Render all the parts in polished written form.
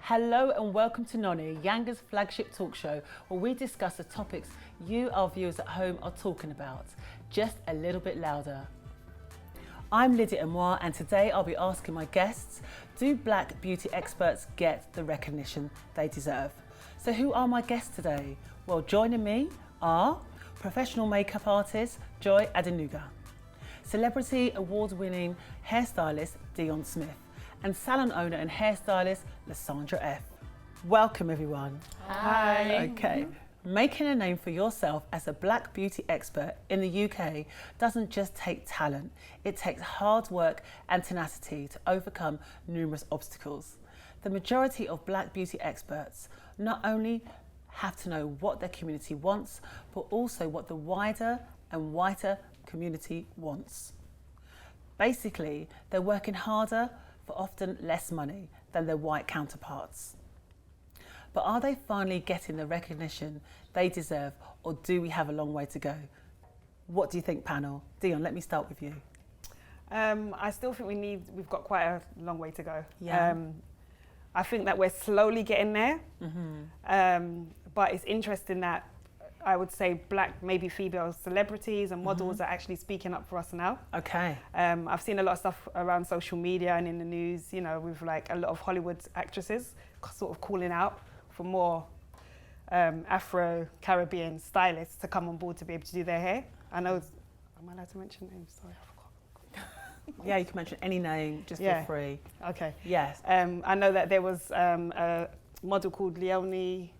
Hello and welcome to NONI, Yanga's flagship talk show, where we discuss the topics you, our viewers at home, are talking about, just a little bit louder. I'm Lydia Amoah, and today I'll be asking my guests, do black beauty experts get the recognition they deserve? So who are my guests today? Well, joining me are professional makeup artist Joy Adenuga, celebrity award-winning hairstylist Dionne Smith, and salon owner and hairstylist Lessandra F. Welcome everyone. Hi. Okay. Making a name for yourself as a black beauty expert in the UK doesn't just take talent, it takes hard work and tenacity to overcome numerous obstacles. The majority of black beauty experts not only have to know what their community wants, but also what the wider and whiter community wants. Basically, they're working harder for often less money than their white counterparts. But are they finally getting the recognition they deserve, or do we have a long way to go? What do you think, panel? Dionne, let me start with you. I still think we've got quite a long way to go. Yeah. I think that we're slowly getting there. But it's interesting that I would say black, maybe female celebrities and models are actually speaking up for us now. Okay. I've seen a lot of stuff around social media and in the news, you know, with like a lot of Hollywood actresses sort of calling out for more Afro-Caribbean stylists to come on board to be able to do their hair. I know, am I allowed to mention names? Sorry, I forgot. Yeah, you can mention any name, just feel free. Okay. Yes. I know that there was a model called Dionne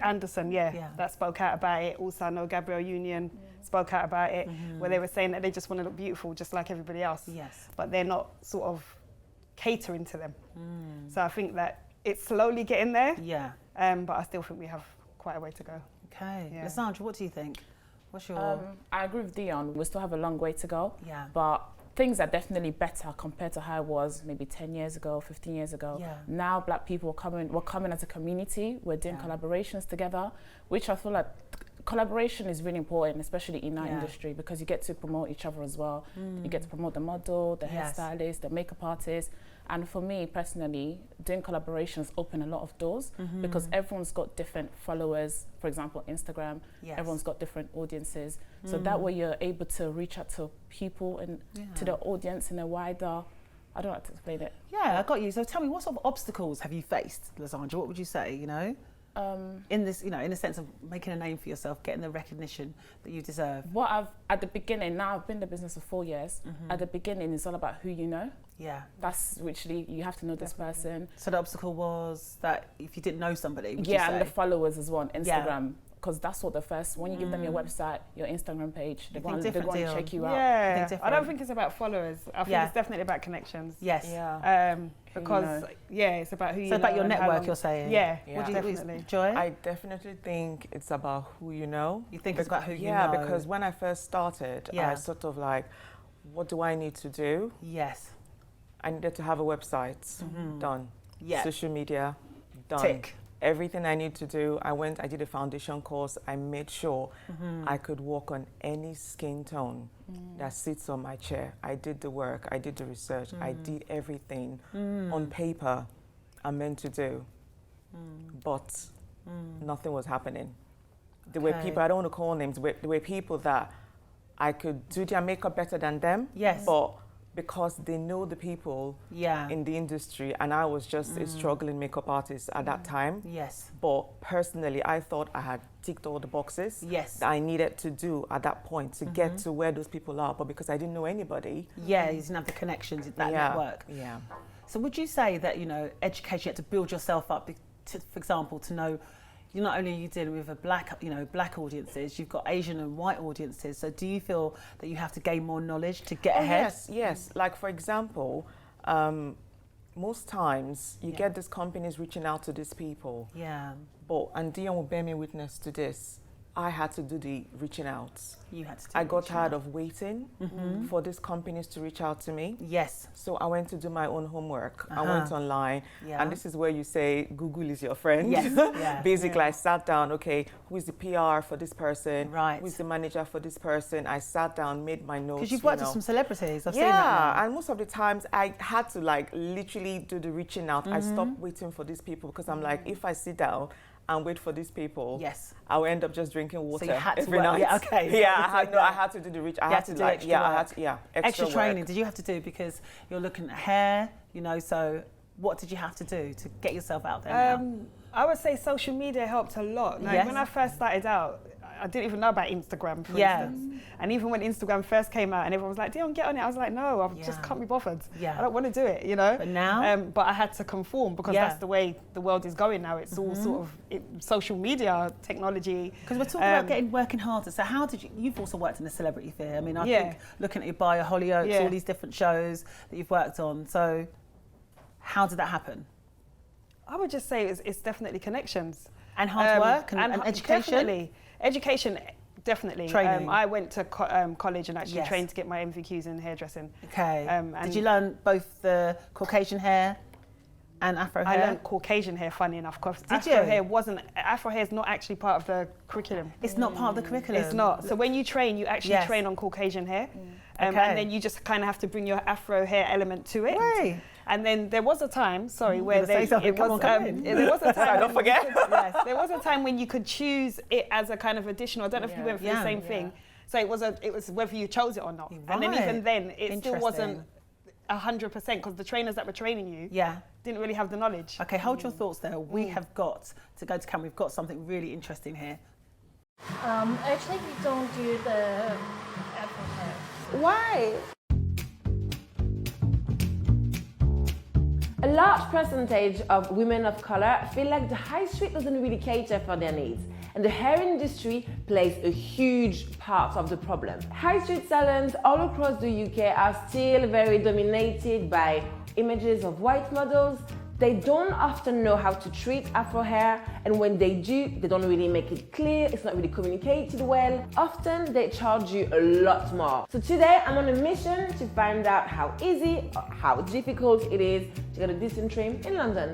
Anderson, that spoke out about it. Also, I know Gabrielle Union spoke out about it, where they were saying that they just want to look beautiful, just like everybody else. Yes. But they're not sort of catering to them. So I think that it's slowly getting there. Yeah. But I still think we have quite a way to go. Okay. Yeah. Lessandra, what do you think? What's your... I agree with Dionne. We still have a long way to go. Yeah. But things are definitely better compared to how it was maybe 10 years ago, 15 years ago. Yeah. Now black people we're coming as a community. We're doing collaborations together, which I feel like collaboration is really important, especially in our industry, because you get to promote each other as well. You get to promote the model, the hairstylist, the makeup artist. And for me personally, doing collaborations open a lot of doors because everyone's got different followers. For example, Instagram, everyone's got different audiences. So that way you're able to reach out to people and to the audience in a wider, I don't know how to explain it. Yeah, I got you. So tell me, what sort of obstacles have you faced, Lessandra? What would you say, you know? In this, you know, in the sense of making a name for yourself, getting the recognition that you deserve. At the beginning, now I've been in the business for 4 years. At the beginning, it's all about who you know. Yeah. That's literally, you have to know this person. So the obstacle was that if you didn't know somebody, would you Yeah, say? and the followers as well on Instagram. Because that's what the first, when you give them your website, your Instagram page, they go and check you out. Yeah, I don't think it's about followers. I think it's definitely about connections. Yes. Yeah. Because it's about who you know. So about your network, you're saying? Yeah, What do you definitely. Joy? I definitely think it's about who you know. You think it's about who you know? Yeah, because when I first started, I sort of like, what do I need to do? Yes. I needed to have a website, done. Yeah. Social media, done. Tick. Everything I need to do, I did a foundation course. I made sure I could work on any skin tone that sits on my chair. I did the work, I did the research, I did everything on paper I'm meant to do. But nothing was happening. There were people, I don't want to call names, there were people that I could do their makeup better than them. Yes. But because they know the people in the industry, and I was just a struggling makeup artist at that time. Yes. But personally, I thought I had ticked all the boxes that I needed to do at that point to get to where those people are. But because I didn't know anybody. Yeah, you didn't have the connections, that network. Yeah. So would you say that, you know, education, you had to build yourself up, for example, to know, you're not only are you dealing with black audiences, you've got Asian and white audiences. So do you feel that you have to gain more knowledge to get ahead? Yes. Like for example, most times you get these companies reaching out to these people. Yeah. And Dionne will bear me witness to this. I had to do the reaching out. You had to do I got tired of waiting Mm-hmm. for these companies to reach out to me. Yes. So I went to do my own homework. I went online, Yeah. and this is where you say Google is your friend. Yes. Yeah. Basically, I sat down, okay, who is the PR for this person? Right. Who is the manager for this person? I sat down, made my notes. Because you've worked with some celebrities. I've seen Yeah, that now. and most of the times I had to like literally do the reaching out. I stopped waiting for these people because I'm like, if I sit down and wait for these people, Yes. I will end up just drinking water So you had to every work, night. yeah, okay. Yeah, I had to do the reach. I had to do like, extra yeah, I work. had to, yeah, Extra work. training did you have to do because you're looking at hair, you know, so what did you have to do to get yourself out there now? I would say social media helped a lot. Like Yes. when I first started out, I didn't even know about Instagram, for Yeah. instance. And even when Instagram first came out and everyone was like, Dionne, get on it. I was like, no, I just can't be bothered. Yeah. I don't want to do it, you know? But now? But I had to conform because that's the way the world is going now. It's all sort of social media, technology. Because we're talking about working harder. So how did you've also worked in the celebrity sphere. I mean, I think looking at your bio, Hollyoaks, all these different shows that you've worked on. So how did that happen? I would just say it's definitely connections. And hard work and education? Definitely. Education, definitely. Training. I went to college and actually trained to get my MVQs in hairdressing. Okay. And did you learn both the Caucasian hair and Afro hair? I learned Caucasian hair, funny enough, because Afro hair is not actually part of the curriculum. It's not part of the curriculum? It's not. So when you train, you actually train on Caucasian hair. And then you just kind of have to bring your Afro hair element to it. Right. And then there was a time, where there was a time. Don't forget. There was a time when you could choose it as a kind of additional. I don't know if you went for the same thing. So it was whether you chose it or not. And then even then, it still wasn't 100% because the trainers that were training you didn't really have the knowledge. Okay, hold your thoughts there. We have got to go to camera. We've got something really interesting here. Actually, we don't do the Afro hair. Why? A large percentage of women of color feel like the high street doesn't really cater for their needs, and the hair industry plays a huge part of the problem. High street salons all across the UK are still very dominated by images of white models. They don't often know how to treat Afro hair, and when they do, they don't really make it clear, it's not really communicated well. Often they charge you a lot more. So today I'm on a mission to find out how easy or how difficult it is to get a decent trim in London.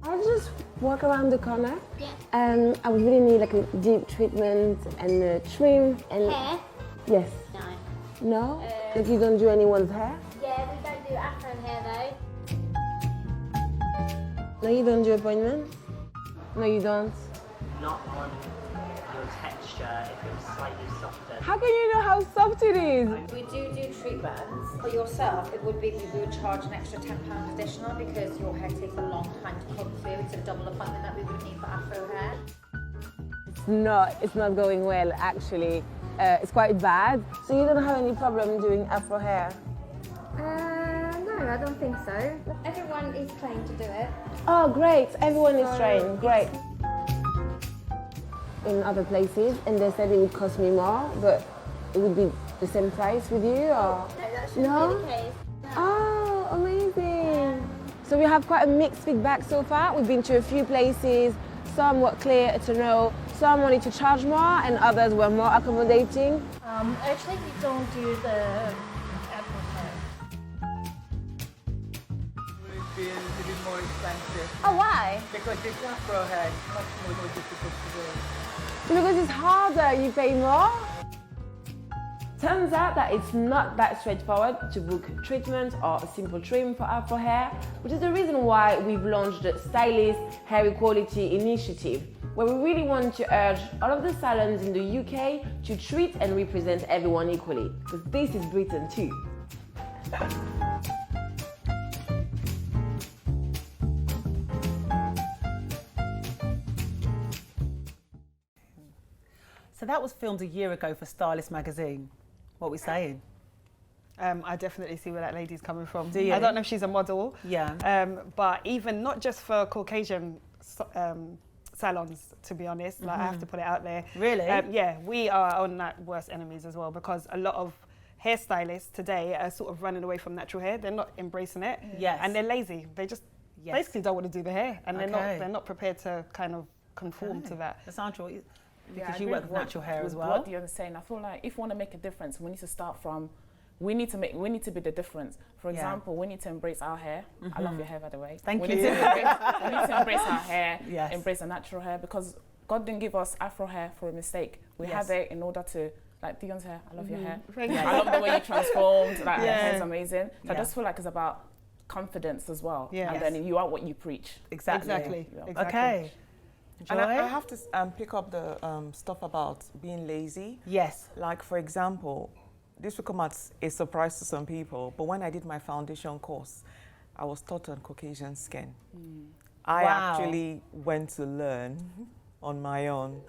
I'll just walk around the corner. Yeah. I would really need like a deep treatment and a trim and Hair? Yes. No. No? Like you don't do anyone's hair? Yeah, we don't do Afro hair No, you don't do appointments? No, you don't. Not on your texture if it was slightly softer. How can you know how soft it is? We do treatments. For yourself, it would be we would charge an extra £10 additional because your hair takes a long time to come through. It's a double appointment that we would need for Afro hair. It's not going well actually. It's quite bad. So you don't have any problem doing Afro hair? No, I don't think so. Everyone is trained to do it. Oh great, everyone is trained, great. In other places, and they said it would cost me more, but it would be the same price with you, or? No, that shouldn't be the case. No. Oh, amazing. So we have quite a mixed feedback so far. We've been to a few places, some were clear to know, some wanted to charge more, and others were more accommodating. Actually, we don't do the Afro hair. It's been a bit more expensive Oh, why? because it's Afro hair. It's much more difficult to do. Because it's harder, you pay more? Turns out that it's not that straightforward to book treatment or a simple trim for Afro hair, which is the reason why we've launched the Stylist Hair Equality Initiative, where we really want to urge all of the salons in the UK to treat and represent everyone equally, because this is Britain too. So that was filmed a year ago for Stylist magazine. What are we saying? I definitely see where that lady's coming from. Do you? I don't know if she's a model. Yeah. But even not just for Caucasian salons, to be honest, like I have to put it out there. Really? Yeah, we are our own worst enemies as well, because a lot of hairstylists today are sort of running away from natural hair. They're not embracing it. Yes. And they're lazy. They just basically don't want to do the hair, and they're not prepared to kind of conform to that. Lessandra, Yeah, because I you agree work with natural hair as well. What Dionne's saying, I feel like if we want to make a difference, we need to start from. We need to be the difference. For example, we need to embrace our hair. I love your hair, by the way. Thank you. We need to embrace our hair, Yes. embrace our natural hair, because God didn't give us Afro hair for a mistake. We have it in order to, like Dionne's hair, I love your hair. I love the way you transformed, like your hair's amazing. So I just feel like it's about confidence as well. And then you are what you preach. Exactly. Exactly. Okay. Joy? And I have to pick up the stuff about being lazy. Yes. Like, for example, this will come as a surprise to some people, but when I did my foundation course, I was taught on Caucasian skin. I actually went to learn on my own.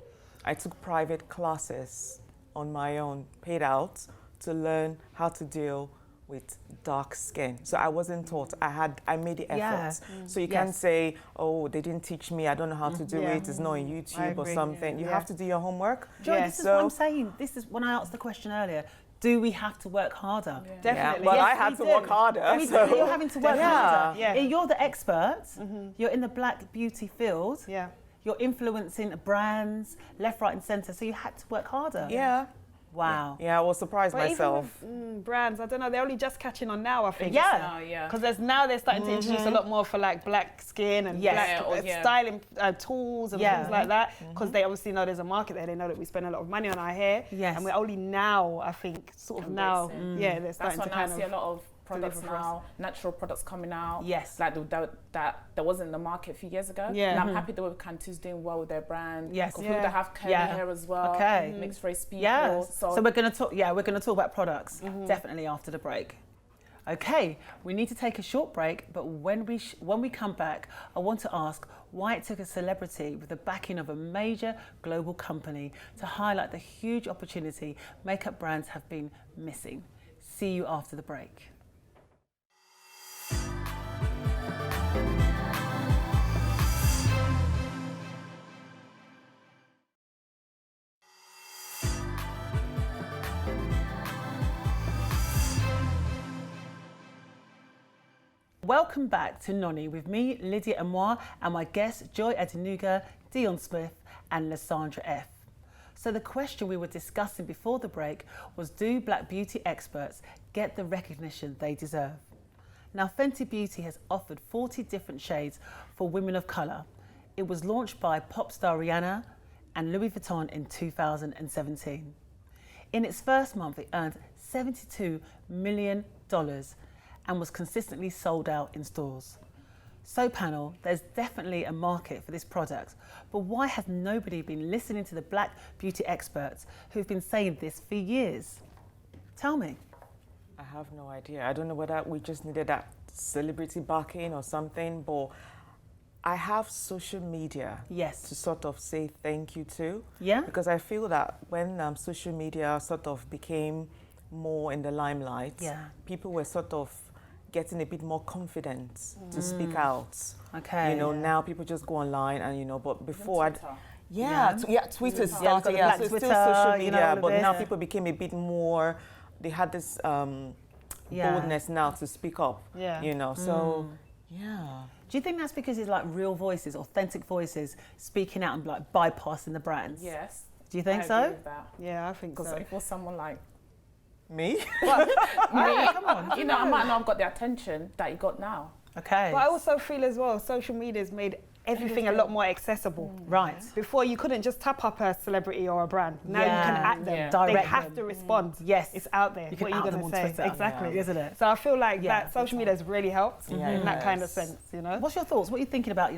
I took private classes on my own, paid out to learn how to deal with dark skin. So I wasn't taught. I made the effort. So you can't say, oh, they didn't teach me, I don't know how to do it, it's not on YouTube or something. You have to do your homework. Joy, this is what I'm saying. This is when I asked the question earlier. Do we have to work harder? Definitely. Well, I had to work harder. You're having to work harder. Yeah. You're the expert. You're in the black beauty field. Yeah. You're influencing brands left, right, and centre. So you had to work harder. Yeah. Wow. Yeah, I was surprised myself. Even with, brands, I don't know, they're only just catching on now, I think. Yeah. Because they're starting to introduce a lot more for like black skin and black styling tools and things like that. Because they obviously know there's a market there. They know that we spend a lot of money on our hair. Yes. And we're only now, I think, sort of now, they're starting to kind of see a lot of products now, natural products coming out. Yes. Like that wasn't in the market a few years ago. Yeah. And I'm happy that Cantu's doing well with their brand. Yes. People that have curly hair as well. Okay. Mixed race people. Yeah. So we're going to talk. Yeah, we're going to talk about products definitely after the break. Okay, we need to take a short break, but when we come back, I want to ask why it took a celebrity with the backing of a major global company to highlight the huge opportunity makeup brands have been missing. See you after the break. Welcome back to NONI with me, Lydia Amoah, and my guests, Joy Adenuga, Dionne Smith, and Lessandra F. So the question we were discussing before the break was, do black beauty experts get the recognition they deserve? Now, Fenty Beauty has offered 40 different shades for women of colour. It was launched by pop star Rihanna and Louis Vuitton in 2017. In its first month, it earned $72 million and was consistently sold out in stores. So panel, there's definitely a market for this product, but why has nobody been listening to the black beauty experts who've been saying this for years? Tell me. I have no idea. I don't know whether we just needed that celebrity backing or something, but I have social media to sort of say thank you to. Yeah. Because I feel that when social media sort of became more in the limelight, people were sort of getting a bit more confident to speak out. Okay. You know, now people just go online and, but before Twitter started, so it's still social media, but now people became a bit more, they had this boldness now to speak up, so, Do you think that's because it's like real voices, authentic voices, speaking out and like bypassing the brands? Yes. Do you think I so? agree with that. Yeah, I think so. Because if it was someone like me? Well, me, come on. I might not have got the attention that you got now. Okay. But I also feel as well, social media's made everything a lot more accessible. Right. Before you couldn't just tap up a celebrity or a brand. Now you can at them. Direct they have to respond. Yes. It's out there. You can what are you going to say? Twitter. Exactly. Isn't it? So I feel like that social media has really helped in that kind of sense, What's your thoughts? What are you thinking about,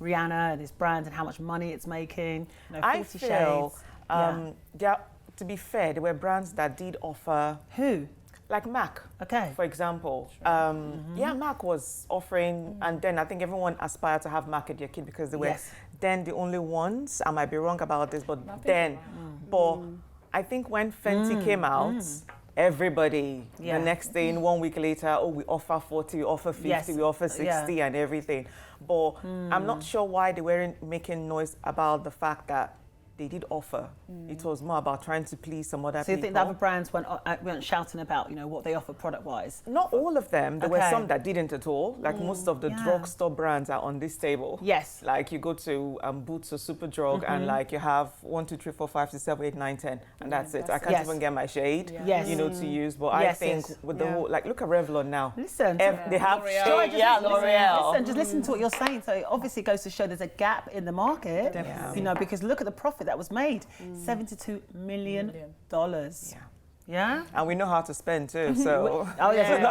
Rihanna and this brand and how much money it's making? 40 I feel, shades. To be fair, there were brands that did offer... Who? Like MAC, for example. MAC was offering, and then I think everyone aspired to have MAC at their kid because they were then the only ones. I might be wrong about this, but but I think when Fenty came out, everybody, the next day, in 1 week later, we offer 40, we offer 50, we offer 60 and everything. But I'm not sure why they weren't making noise about the fact that they did offer. It was more about trying to please some other people. So you think the other brands weren't shouting about, you know, what they offer product-wise? Not all of them. There were some that didn't at all. Like most of the drugstore brands are on this table. Yes. Like you go to Boots or Superdrug and like you have 1, 2, 3, 4, 5, 6, 7, 8, 9, 10, and that's it. I can't even get my shade, you know, to use. But I think with the whole, like, look at Revlon now. Listen, they have L'Oreal. shade. L'Oreal. Listen, just listen to what you're saying. So it obviously goes to show there's a gap in the market. You know, because look at the profit that was made, $72 million. Yeah. And we know how to spend too. So there's a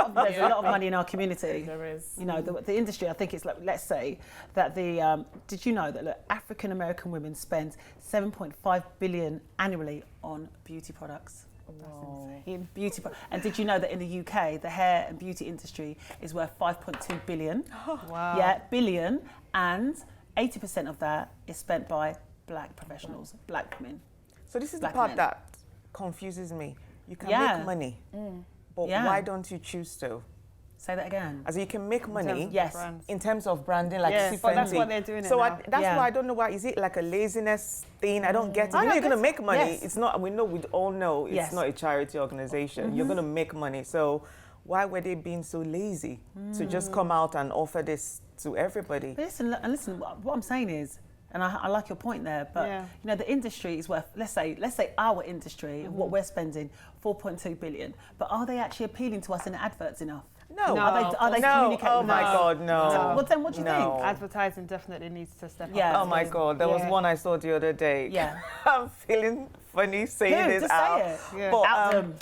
lot of money in our community. There is. You know, the industry. I think it's like, let's say that the did you know that African American women spend $7.5 billion annually on beauty products? Wow. In beauty, and did you know that in the UK the hair and beauty industry is worth 5.2 billion? Wow. Yeah, billion, and 80% of that is spent by black professionals, black women. So this is black the part men. that confuses me. You can make money, but why don't you choose to? Say that again. As you can make money, in terms of branding, like but that's what they're doing. So that's why I don't know why. Is it like a laziness thing? I don't get it. You know, you're going to make money. It's not. We all know it's not a charity organization. You're going to make money. So why were they being so lazy to just come out and offer this to everybody? But listen. What I'm saying is, and I like your point there, but you know, the industry is worth, let's say our industry, what we're spending, 4.2 billion. But are they actually appealing to us in adverts enough? No. Are they communicating? Oh my God, no. So, well, then what do you think? Advertising definitely needs to step up. Oh my God, there was one I saw the other day. Yeah. I'm feeling funny saying this just out. say it. But Out them.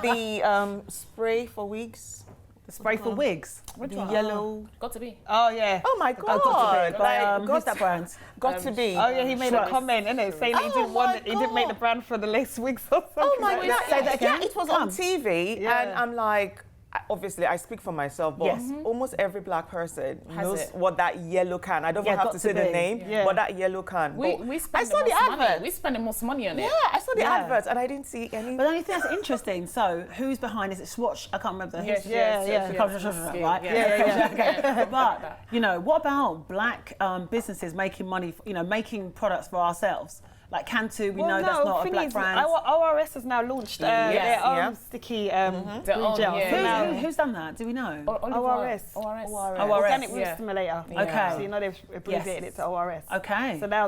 the spray for wigs. The spray for wigs. Which The one? yellow. Got to be. Oh yeah. Oh my God. Got to be. Like, Who's that brand? Got to be. Oh yeah, he made a comment, innit, saying that he didn't want it. He didn't make the brand for the lace wigs or something. Oh my God. Say that again. Yeah, it was on TV, and I'm like, obviously I speak for myself, but almost every black person knows what that yellow can. I don't even have to say the name, but that yellow can. We spend I saw the advert. We spend the most money on it. Yeah, I saw the adverts and I didn't see any. But the only thing that's interesting, so who's behind? Is it Swatch? I can't remember. Yes, Right? Yeah. But, you know, what about black businesses making money, you know, making products for ourselves? Like Cantu, we know that's not a black brand. ORS has now launched their own sticky blue gel. Who's done that? Do we know? ORS. Organic Root Stimulator. Okay. So you know they've abbreviated it to ORS. Okay. So now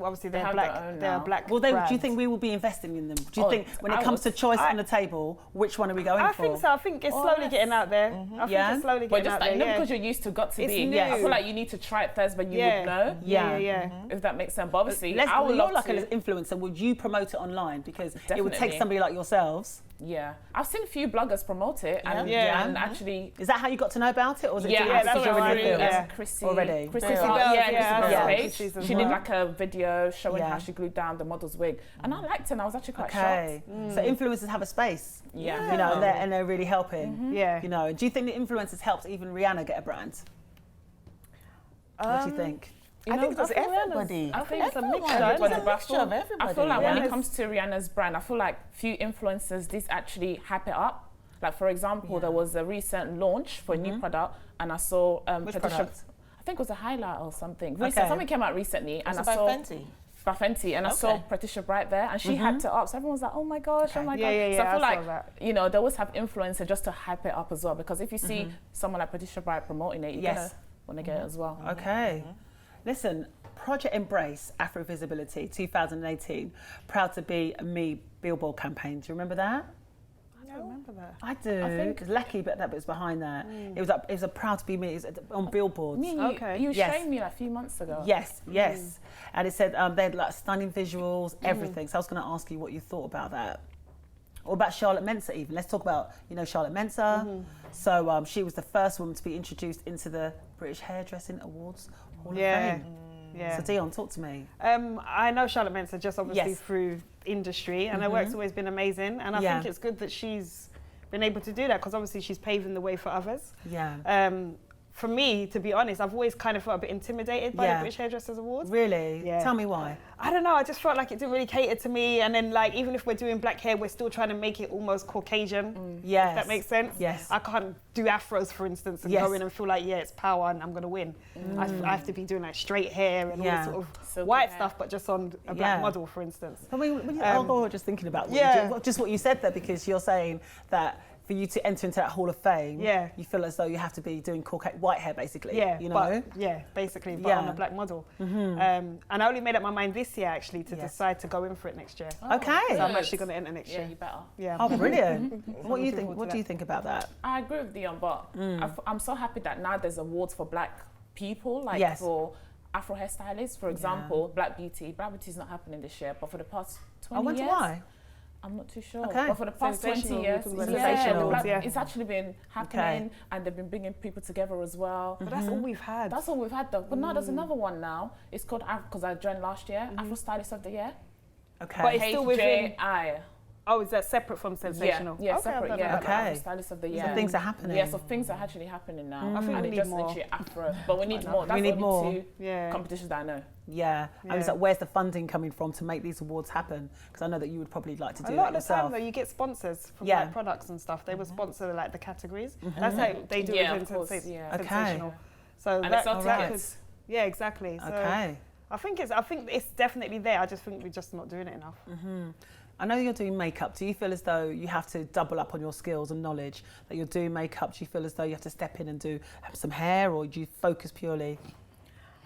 obviously they're black. They're black. Well, do you think we will be investing in them? Do you think when it comes to choice on the table, which one are we going for? I think so. I think it's slowly getting out there. I think it's slowly getting out there. Not because you're used to Got to Be. New. I feel like you need to try it first, but you would know. Yeah. If that makes sense. But obviously, I would love to. An influencer. Would you promote it online? Because Definitely. it would take somebody like yourselves. Yeah, I've seen a few bloggers promote it, and actually, is that how you got to know about it, or was it that's already Chrissy already? Chrissy page. She did like a video showing how she glued down the model's wig, and I liked it. And I was actually quite shocked. So influencers have a space, you know, and they're really helping. You know, do you think the influencers helped even Rihanna get a brand? What do you think? I think it was everybody. I think it's a mixture. Of everybody. I feel like when it comes to Rihanna's brand, I feel like few influencers did actually hype it up. Like for example, there was a recent launch for a new product, and I saw Patricia. I think it was a highlight or something. Something came out recently, and I saw Fenty, and I saw Patricia Bright there, and she hyped it up. So everyone was like, "Oh my gosh, oh my god!" So I feel like you know they always have influencers just to hype it up as well. Because if you see someone like Patricia Bright promoting it, you're gonna want to get it as well. Okay. Listen, Project Embrace Afro Visibility 2018, proud to be a Me Billboard campaign. Do you remember that? I don't remember that. I do. I think it's Lecky, but that was behind that. It was a proud to be Me. It was on billboards. You showed me like a few months ago. Yes. And it said they had like stunning visuals, everything. So I was going to ask you what you thought about that. Or about Charlotte Mensa even. Let's talk about, you know, Charlotte Mensa. So she was the first woman to be introduced into the British Hairdressing Awards Hall of Fame. So Dionne, talk to me. I know Charlotte Mensa just obviously through industry, and her work's always been amazing. And I think it's good that she's been able to do that, because obviously she's paving the way for others. for me, to be honest, I've always kind of felt a bit intimidated by the British Hairdressers Awards. Really? Yeah. Tell me why. I don't know, I just felt like it didn't really cater to me. And then like, even if we're doing black hair, we're still trying to make it almost Caucasian. Yes. If that makes sense. Yes. I can't do afros, for instance, and go in and feel like, yeah, it's power and I'm gonna win. I have to be doing like straight hair and all this sort of white stuff, but just on a black model, for instance. I mean, just thinking about just what you said there, because you're saying that for you to enter into that Hall of Fame, you feel as though you have to be doing white hair, basically. Yeah, you know? Basically, but on a black model. And I only made up my mind this year, actually, to decide to go in for it next year. Okay. So I'm actually going to enter next year. Yeah, you better. Yeah. Oh, brilliant. What do you think? What do you think about that? I agree with Dionne, but I'm so happy that now there's awards for black people, like for Afro hairstylists, for example, Black Beauty. Black Beauty is not happening this year, but for the past 20 years. I wonder why. I'm not too sure. Okay. But for the past 20 years, it's actually been happening, and they've been bringing people together as well. But that's all we've had. That's all we've had, though. But now there's another one now. It's called, because I joined last year, Afro Stylist of the Year. Okay. But it's still within... HJI. Oh, is that separate from Sensational? Yeah, separate, yeah. Okay. Afro Stylist of the Year. So things are happening. Yeah, so things are actually happening now. I think we need more. Afro, but we need more. That's we need more. Two competitions that I know. Yeah. I was like, where's the funding coming from to make these awards happen? Because I know that you would probably like to do it yourself. A lot of the time, though, you get sponsors from like products and stuff. They would sponsor like the categories. That's how they do it within Sensational. So and that could, yeah, exactly. So I think it's definitely there. I just think we're just not doing it enough. I know you're doing makeup. Do you feel as though you have to double up on your skills and knowledge that you're doing makeup? Do you feel as though you have to step in and do some hair, or do you focus purely?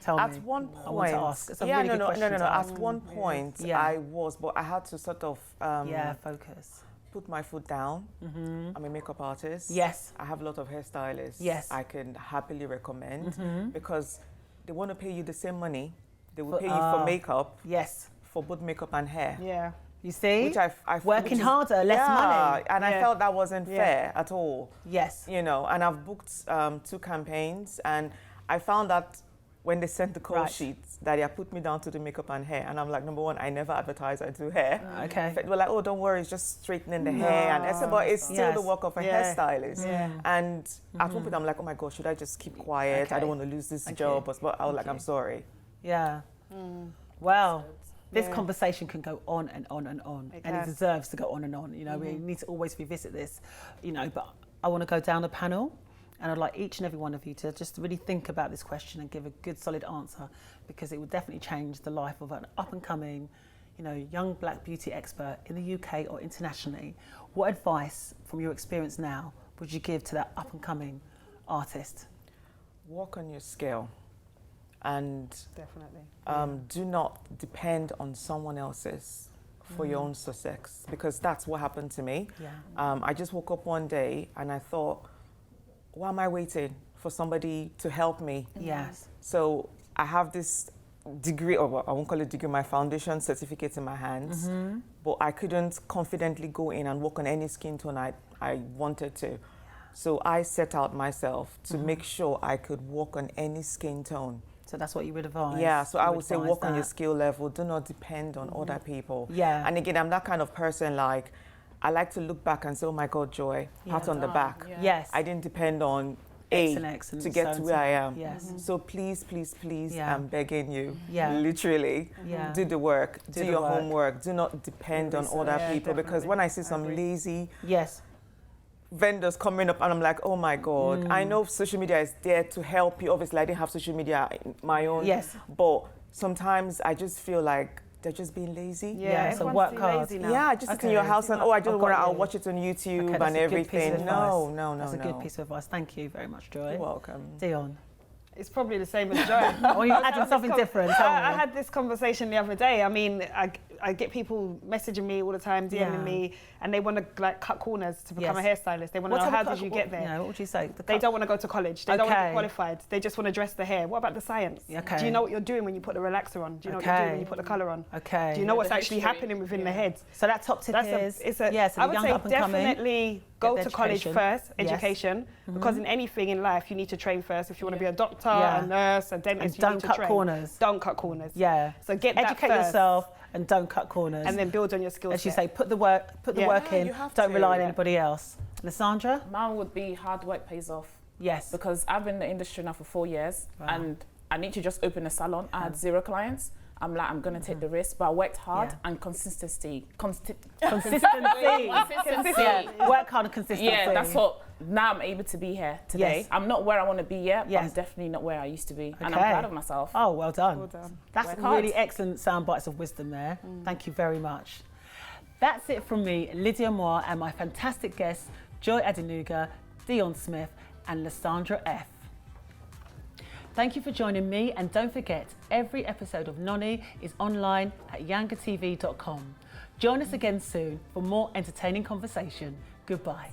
Tell me. At one point, I want to ask. It's a really good no. question to ask. At one point, I was, but I had to sort of focus. Put my foot down. I'm a makeup artist. Yes. I have a lot of hairstylists. Yes. I can happily recommend because they want to pay you the same money. They will pay you for makeup. Yes. For both makeup and hair. Yeah. You see? Which I working harder, less money. And I felt that wasn't fair at all. Yes. You know, and I've booked 2 campaigns, and I found that when they sent the call sheets that they put me down to do makeup and hair, and I'm like, number one, I never advertise I do hair. Okay. They were like, oh, don't worry, it's just straightening the hair, and I said, but it's still the work of a hairstylist. And at one point, I'm like, oh my gosh, should I just keep quiet? I don't want to lose this job. But I was like, I'm sorry. Yeah. Well. This conversation can go on and on and on, and it deserves to go on and on. You know, we need to always revisit this, you know, but I want to go down the panel, and I'd like each and every one of you to just really think about this question and give a good, solid answer, because it will definitely change the life of an up-and-coming, you know, young black beauty expert in the UK or internationally. What advice, from your experience now, would you give to that up-and-coming artist? Work on your skill. And definitely do not depend on someone else's for your own success, because that's what happened to me. I just woke up one day and I thought, why am I waiting for somebody to help me? Yes. So I have this degree, or I won't call it degree, my foundation certificate in my hands, but I couldn't confidently go in and work on any skin tone I wanted to. So I set out myself to make sure I could work on any skin tone. So that's what you would advise? Yeah, so I would say work on your skill level. Do not depend on other people. Yeah. And again, I'm that kind of person, like, I like to look back and say, oh my God, Joy, pat on the back. Yes. I didn't depend on to get to where I am. Yes. So please, I'm begging you, Yeah. literally, do the work, do your homework. Do not depend on other people, because when I see some lazy vendors coming up and I'm like, oh my God, I know social media is there to help you. Obviously, I didn't have social media in my own. Yes. But sometimes I just feel like they're just being lazy. Yeah, so work hard. Yeah, just sit in your house and, oh, I just want to, I'll watch it on YouTube and everything. No. That's a good piece of advice. Thank you very much, Joy. You're welcome. Dionne. It's probably the same as Joy. Or you're adding something different. I had this conversation the other day. I mean, I get people messaging me all the time, DMing me, and they want to like cut corners to become a hairstylist. They want to know, how did you get there? What would you say? They don't want to go to college. They don't want to be qualified. They just want to dress the hair. What about the science? Do you know what you're doing when you put the relaxer on? Do you know what you're doing when you put the colour on? Do you know what's actually happening within the head? So that top tip is, I would say definitely go to college first, education, because in anything in life you need to train first. If you want to be a doctor, a nurse, a dentist, you need to train. Don't cut corners. Don't cut corners. Yeah. So educate yourself and don't cut corners. And then build on your skills. As you say, put the work in. Don't rely on anybody else. Lessandra? Mine would be hard work pays off. Yes. Because I've been in the industry now for 4 years, and I need to just open a salon. I had 0 clients. I'm like, I'm going to take the risk, but I worked hard and consistency. Consistency. Work hard and consistency. Yeah, that's what, now I'm able to be here today. Yes. I'm not where I want to be yet, but I'm definitely not where I used to be. Okay. And I'm proud of myself. Oh, well done. Well done. That's Work really hard. excellent sound bites of wisdom there. Thank you very much. That's it from me, Lydia Amoah, and my fantastic guests, Joy Adenuga, Dionne Smith, and Lessandra F. Thank you for joining me, and don't forget, every episode of NONI is online at yangatv.com. Join us again soon for more entertaining conversation. Goodbye.